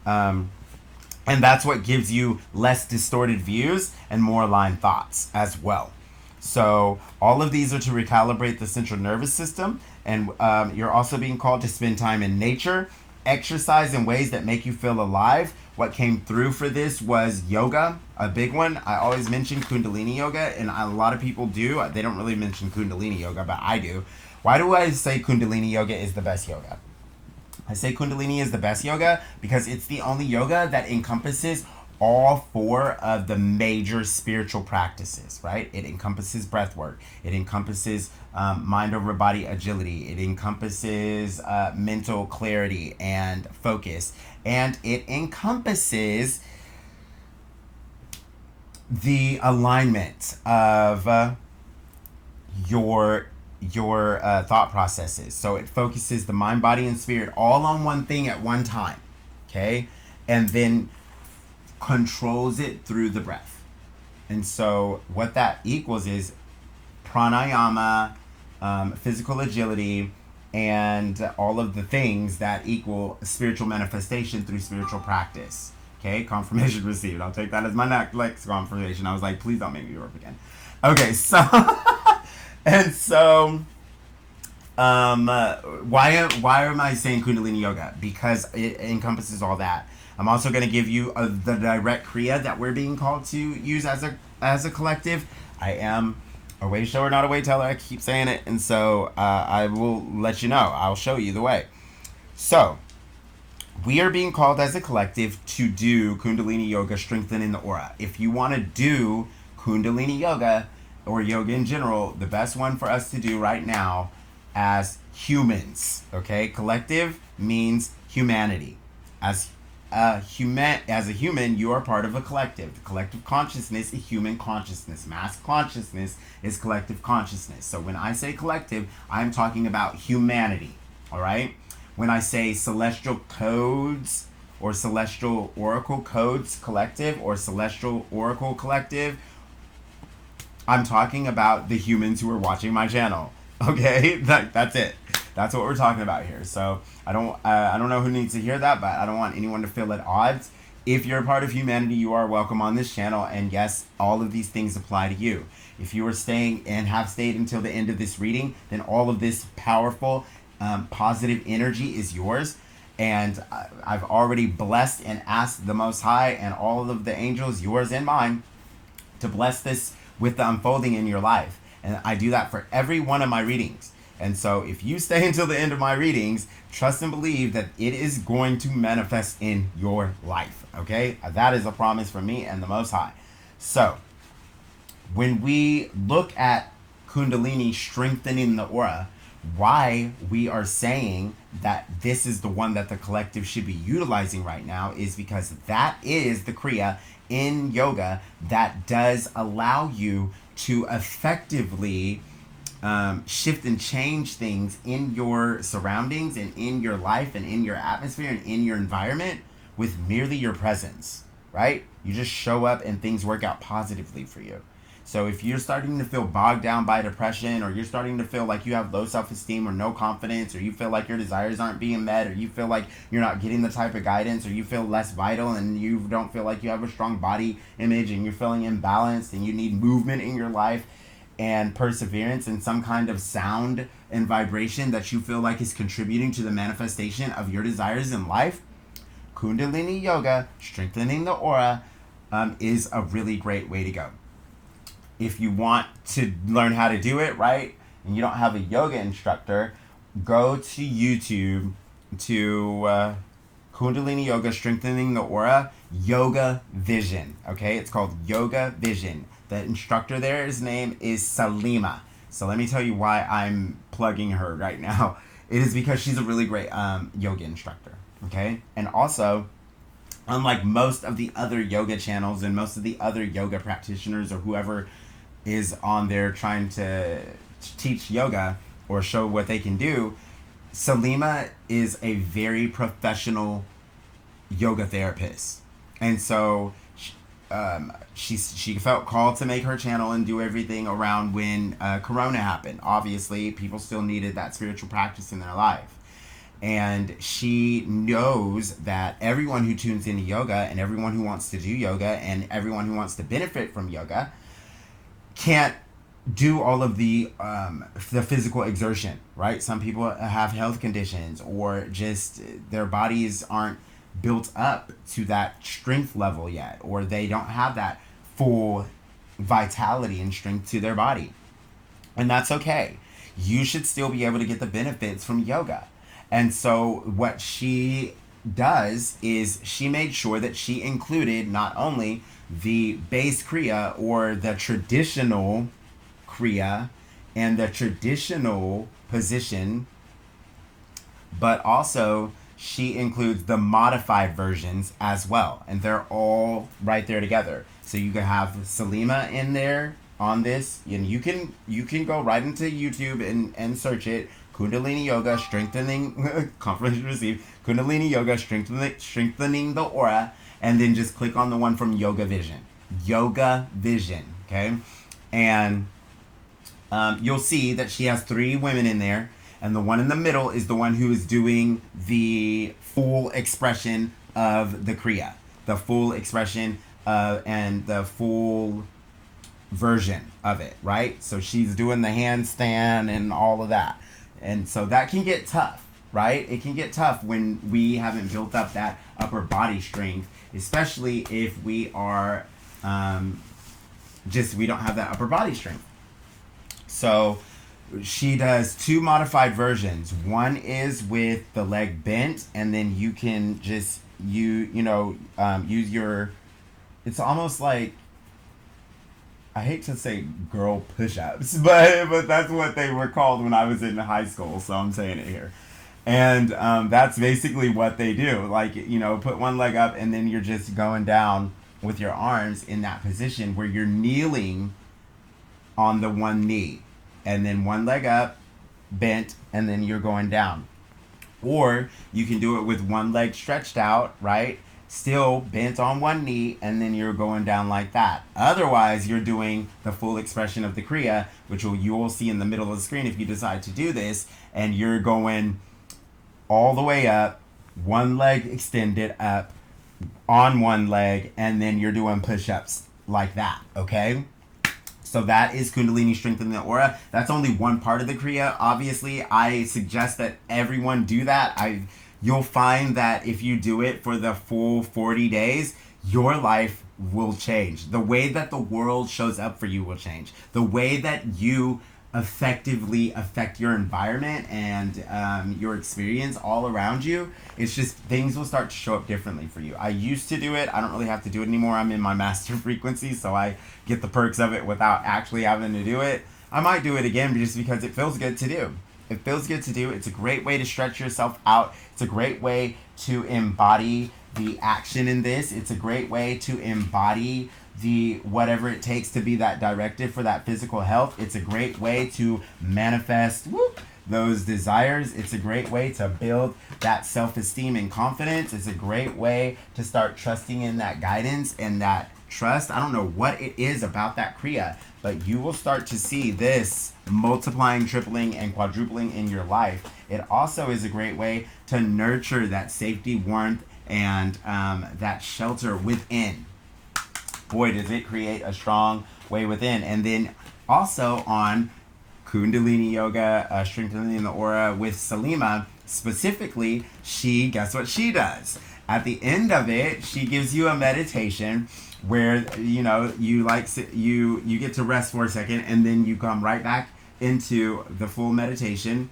And that's what gives you less distorted views and more aligned thoughts as well. So all of these are to recalibrate the central nervous system. And you're also being called to spend time in nature, exercise in ways that make you feel alive. What came through for this was yoga, a big one. I always mention Kundalini yoga, and a lot of people do. They don't really mention Kundalini yoga, but I do. Why do I say Kundalini yoga is the best yoga? I say Kundalini is the best yoga because it's the only yoga that encompasses all four of the major spiritual practices, right? It encompasses breath work. It encompasses mind over body agility. It encompasses mental clarity and focus. And it encompasses the alignment of your thought processes. So it focuses the mind, body, and spirit all on one thing at one time. Okay? And then controls it through the breath. And so what that equals is pranayama, physical agility, and all of the things that equal spiritual manifestation through spiritual practice. Okay, confirmation received. I'll take that as my next confirmation. I was like, please don't make me burp again. Okay, so and so why am I saying Kundalini Yoga? Because it encompasses all that. I'm also going to give you the direct Kriya that we're being called to use as a collective. I am a way shower, not a way teller. I keep saying it, and so I will let you know. I'll show you the way. So we are being called as a collective to do Kundalini Yoga, strengthening the aura. If you want to do Kundalini Yoga or yoga in general, the best one for us to do right now as humans, okay? Collective means humanity. As a human, you are part of a collective. The collective consciousness is human consciousness. Mass consciousness is collective consciousness. So when I say collective, I'm talking about humanity, all right? When I say celestial codes or celestial oracle codes collective or celestial oracle collective, I'm talking about the humans who are watching my channel. Okay, that's it. That's what we're talking about here. So I don't know who needs to hear that, but I don't want anyone to feel at odds. If you're a part of humanity, you are welcome on this channel, and yes, all of these things apply to you. If you are staying and have stayed until the end of this reading, then all of this powerful, positive energy is yours. And I've already blessed and asked the Most High and all of the angels, yours and mine, to bless this with the unfolding in your life. And I do that for every one of my readings. And so if you stay until the end of my readings, trust and believe that it is going to manifest in your life. Okay? That is a promise from me and the Most High. So when we look at Kundalini strengthening the aura, why we are saying that this is the one that the collective should be utilizing right now is because that is the Kriya in yoga that does allow you to effectively shift and change things in your surroundings and in your life and in your atmosphere and in your environment with merely your presence, right? You just show up and things work out positively for you. So if you're starting to feel bogged down by depression, or you're starting to feel like you have low self-esteem or no confidence, or you feel like your desires aren't being met, or you feel like you're not getting the type of guidance, or you feel less vital and you don't feel like you have a strong body image and you're feeling imbalanced and you need movement in your life and perseverance and some kind of sound and vibration that you feel like is contributing to the manifestation of your desires in life, Kundalini Yoga, strengthening the aura, is a really great way to go. If you want to learn how to do it, right, and you don't have a yoga instructor, go to YouTube to Kundalini Yoga, strengthening the aura, Yoga Vision, okay? It's called Yoga Vision. The instructor there, his name is Salima. So let me tell you why I'm plugging her right now. It is because she's a really great yoga instructor, okay? And also, unlike most of the other yoga channels and most of the other yoga practitioners or whoever is on there trying to teach yoga or show what they can do, Salima is a very professional yoga therapist. And so she felt called to make her channel and do everything around when Corona happened. Obviously, people still needed that spiritual practice in their life. And she knows that everyone who tunes into yoga and everyone who wants to do yoga and everyone who wants to benefit from yoga can't do all of the physical exertion, right? Some people have health conditions or just their bodies aren't built up to that strength level yet, or they don't have that full vitality and strength to their body. And that's okay. You should still be able to get the benefits from yoga. And so what she does is she made sure that she included not only the base Kriya or the traditional Kriya and the traditional position, but also she includes the modified versions as well, and they're all right there together. So you can have Salima in there on this, and you can go right into YouTube and search it. Kundalini Yoga strengthening confirmation received. Kundalini Yoga strengthening the aura, and then just click on the one from Yoga Vision. Yoga Vision, okay, and you'll see that she has 3 women in there, and the one in the middle is the one who is doing the full expression of the Kriya, the full expression and the full version of it, right? So she's doing the handstand and all of that. And so that can get tough, right? It can get tough when we haven't built up that upper body strength, especially if we are we don't have that upper body strength. So she does 2 modified versions. One is with the leg bent, and then you can just use your, it's almost like, I hate to say girl push-ups, but that's what they were called when I was in high school, so I'm saying it here. And that's basically what they do. Like, put one leg up, and then you're just going down with your arms in that position where you're kneeling on the one knee, and then one leg up, bent, and then you're going down. Or you can do it with one leg stretched out, right? Still bent on one knee, and then you're going down like that. Otherwise, you're doing the full expression of the Kriya, which you will see in the middle of the screen if you decide to do this, and you're going all the way up, one leg extended up on one leg, and then you're doing push-ups like that, okay? So that is Kundalini strengthening the aura. That's only one part of the Kriya. Obviously, I suggest that everyone do that. You'll find that if you do it for the full 40 days, your life will change. The way that the world shows up for you will change. The way that you effectively affect your environment and your experience all around you, it's just things will start to show up differently for you. I used to do it. I don't really have to do it anymore. I'm in my master frequency, so I get the perks of it without actually having to do it. I might do it again just because it feels good to do. It feels good to do. It's a great way to stretch yourself out. It's a great way to embody the action in this. It's a great way to embody the whatever it takes to be that directive for that physical health. It's a great way to manifest those desires. It's a great way to build that self-esteem and confidence. It's a great way to start trusting in that guidance and that trust. I don't know what it is about that Kriya, but you will start to see this multiplying, tripling, and quadrupling in your life. It also is a great way to nurture that safety, warmth, and that shelter within. Boy, does it create a strong way within. And then also on Kundalini Yoga, strengthening the aura with Salima, specifically, guess what she does? At the end of it, she gives you a meditation where you get to rest for a second, and then you come right back into the full meditation,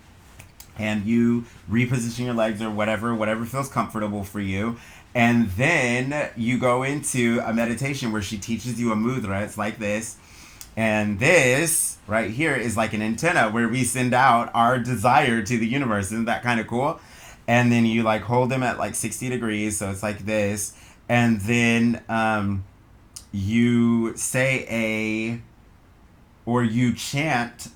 and you reposition your legs or whatever feels comfortable for you. And then you go into a meditation where she teaches you a mudra. It's like this. And this right here is like an antenna where we send out our desire to the universe. Isn't that kind of cool? And then you hold them at 60 degrees. So it's like this. And then you say you chant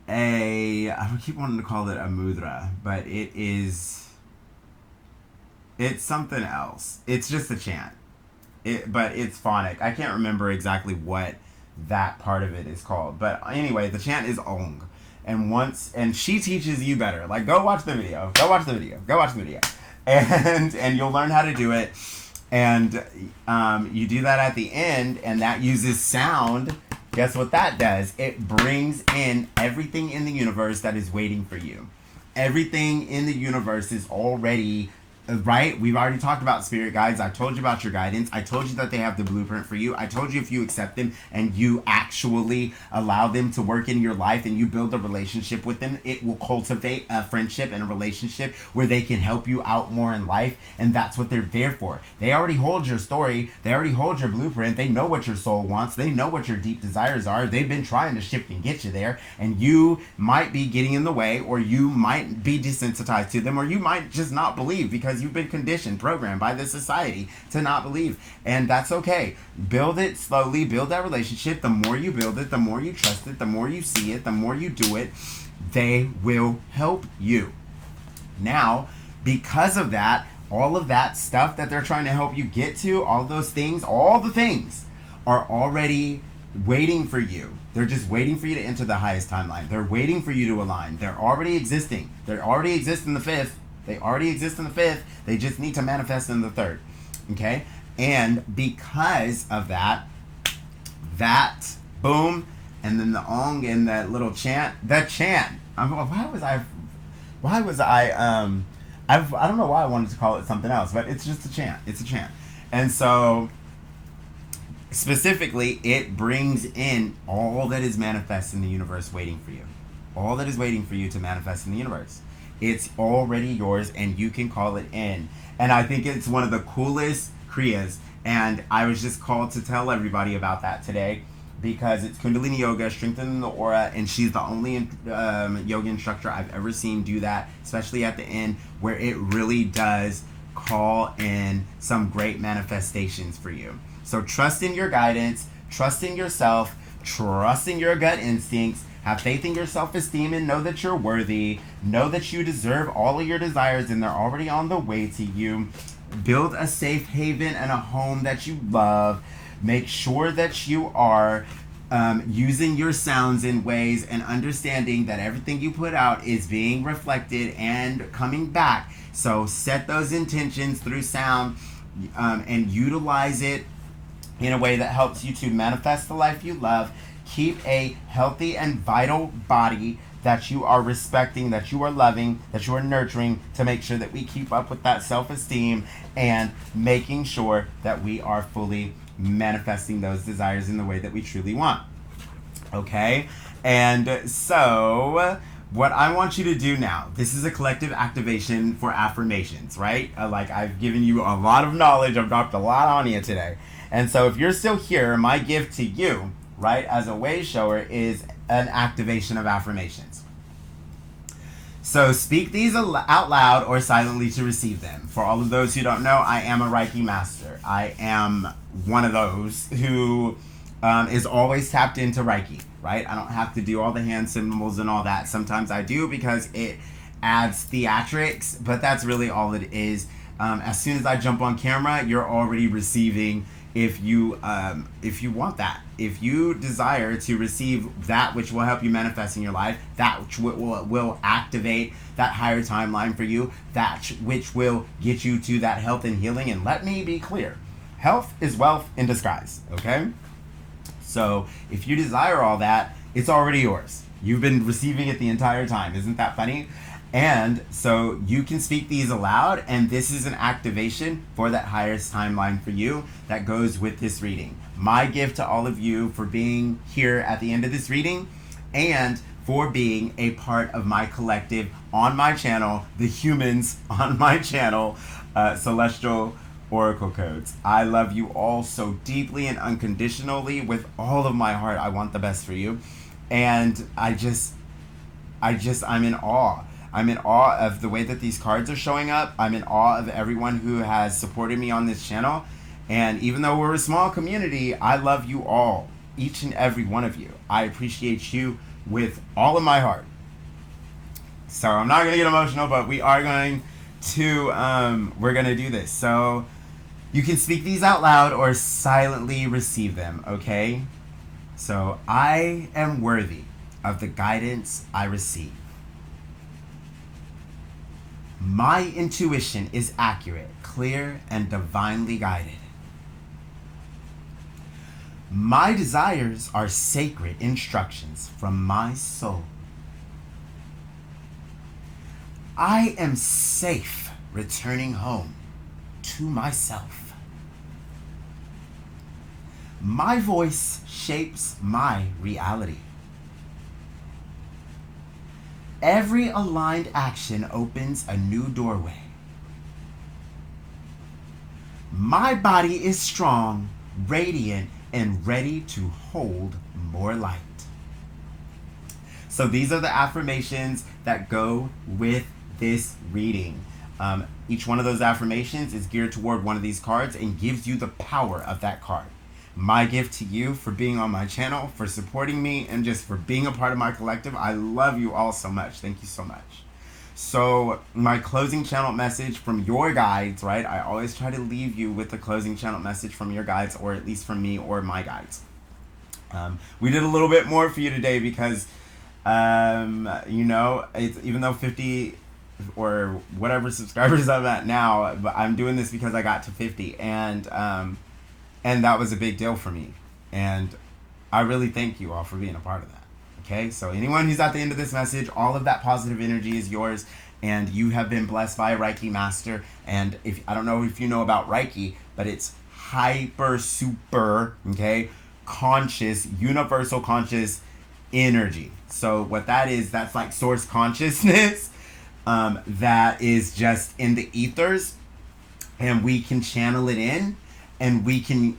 I keep wanting to call it a mudra, but it's something else. It's just a chant. But it's phonic. I can't remember exactly what that part of it is called. But anyway, the chant is Ong. And she teaches you better. Go watch the video. And you'll learn how to do it. And you do that at the end, and that uses sound. Guess what that does? It brings in everything in the universe that is waiting for you. Everything in the universe is already right? We've already talked about spirit guides. I told you about your guidance. I told you that they have the blueprint for you. I told you if you accept them and you actually allow them to work in your life and you build a relationship with them, it will cultivate a friendship and a relationship where they can help you out more in life. And that's what they're there for. They already hold your story. They already hold your blueprint. They know what your soul wants. They know what your deep desires are. They've been trying to shift and get you there. And you might be getting in the way, or you might be desensitized to them, or you might just not believe because you've been conditioned, programmed by the society to not believe. And that's okay. Build it slowly, build that relationship. The more you build it, the more you trust it, the more you see it, the more you do it, they will help you. Now, because of that, all of that stuff that they're trying to help you get to, all those things, all the things are already waiting for you. They're just waiting for you to enter the highest timeline. They're waiting for you to align. They're already existing. They already exist in the fifth. They already exist in the fifth. They just need to manifest in the third. Okay? And because of that, boom, and then the ong and that little chant, I don't know why I wanted to call it something else, but it's just a chant. It's a chant. And so specifically, it brings in all that is manifest in the universe waiting for you. All that is waiting for you to manifest in the universe. It's already yours and you can call it in. And I think it's one of the coolest Kriyas. And I was just called to tell everybody about that today because it's Kundalini Yoga, strengthening the aura, and she's the only yoga instructor I've ever seen do that, especially at the end, where it really does call in some great manifestations for you. So trust in your guidance, trust in yourself, trust in your gut instincts, have faith in your self-esteem and know that you're worthy, know that you deserve all of your desires and they're already on the way to you. Build a safe haven and a home that you love. Make sure that you are using your sounds in ways and understanding that everything you put out is being reflected and coming back. So set those intentions through sound and utilize it in a way that helps you to manifest the life you love. Keep a healthy and vital body that you are respecting, that you are loving, that you are nurturing, to make sure that we keep up with that self-esteem and making sure that we are fully manifesting those desires in the way that we truly want. Okay? And so what I want you to do now, this is a collective activation for affirmations, right? Like I've given you a lot of knowledge. I've dropped a lot on you today. And so if you're still here, my gift to you, right, as a way shower is an activation of affirmations. So speak these out loud or silently to receive them. For all of those who don't know, I am a Reiki master. I am one of those who is always tapped into Reiki, right? I don't have to do all the hand symbols and all that. Sometimes I do because it adds theatrics, but that's really all it is. As soon as I jump on camera, you're already receiving. If you want that, if you desire to receive that which will help you manifest in your life, that which will activate that higher timeline for you, that which will get you to that health and healing. And let me be clear, health is wealth in disguise, okay? So if you desire all that, it's already yours. You've been receiving it the entire time. Isn't that funny? And so you can speak these aloud, and this is an activation for that highest timeline for you that goes with this reading. My gift to all of you for being here at the end of this reading and for being a part of my collective on my channel, the humans on my channel, Celestial Oracle Codes. I love you all so deeply and unconditionally with all of my heart. I want the best for you. And I'm in awe. I'm in awe of the way that these cards are showing up. I'm in awe of everyone who has supported me on this channel. And even though we're a small community, I love you all, each and every one of you. I appreciate you with all of my heart. So I'm not going to get emotional, but we are going to, we're going to do this. So you can speak these out loud or silently receive them, okay? So I am worthy of the guidance I receive. My intuition is accurate, clear, and divinely guided. My desires are sacred instructions from my soul. I am safe returning home to myself. My voice shapes my reality. Every aligned action opens a new doorway. My body is strong, radiant, and ready to hold more light. So these are the affirmations that go with this reading. Each one of those affirmations is geared toward one of these cards and gives you the power of that card. My gift to you for being on my channel, for supporting me, and just for being a part of my collective. I love you all so much. Thank you so much. So my closing channel message from your guides, right? I always try to leave you with a closing channel message from your guides, or at least from me or my guides. We did a little bit more for you today because, it's, even though 50 or whatever subscribers I'm at now, but I'm doing this because I got to 50, and that was a big deal for me. And I really thank you all for being a part of that. Okay, so anyone who's at the end of this message, all of that positive energy is yours, and you have been blessed by a Reiki master. And if I don't know if you know about Reiki, but it's hyper super, okay, conscious, universal conscious energy. So what that is, that's like source consciousness that is just in the ethers, and we can channel it in, and we can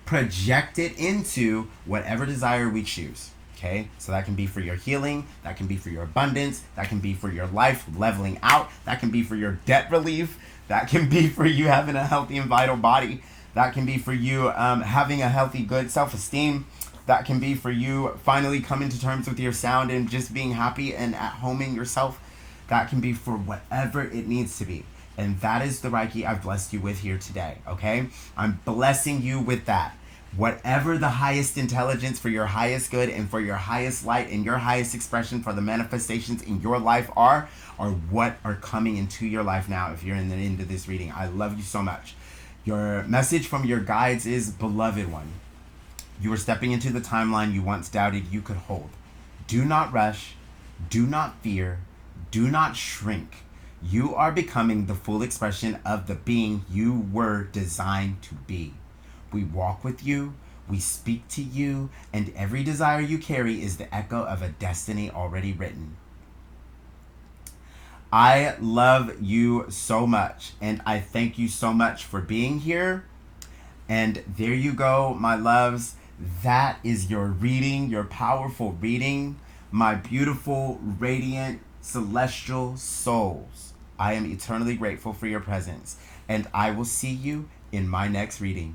project it into whatever desire we choose. Okay, so that can be for your healing, that can be for your abundance, that can be for your life leveling out, that can be for your debt relief, that can be for you having a healthy and vital body, that can be for you having a healthy, good self-esteem, that can be for you finally coming to terms with your sound and just being happy and at home in yourself. That can be for whatever it needs to be. And that is the Reiki I've blessed you with here today, okay? I'm blessing you with that. Whatever the highest intelligence for your highest good and for your highest light and your highest expression for the manifestations in your life are what are coming into your life now if you're in the end of this reading. I love you so much. Your message from your guides is, beloved one, you are stepping into the timeline you once doubted you could hold. Do not rush. Do not fear. Do not shrink. You are becoming the full expression of the being you were designed to be. We walk with you, we speak to you, and every desire you carry is the echo of a destiny already written. I love you so much, and I thank you so much for being here. And there you go, my loves. That is your reading, your powerful reading, my beautiful, radiant, celestial souls. I am eternally grateful for your presence, and I will see you in my next reading.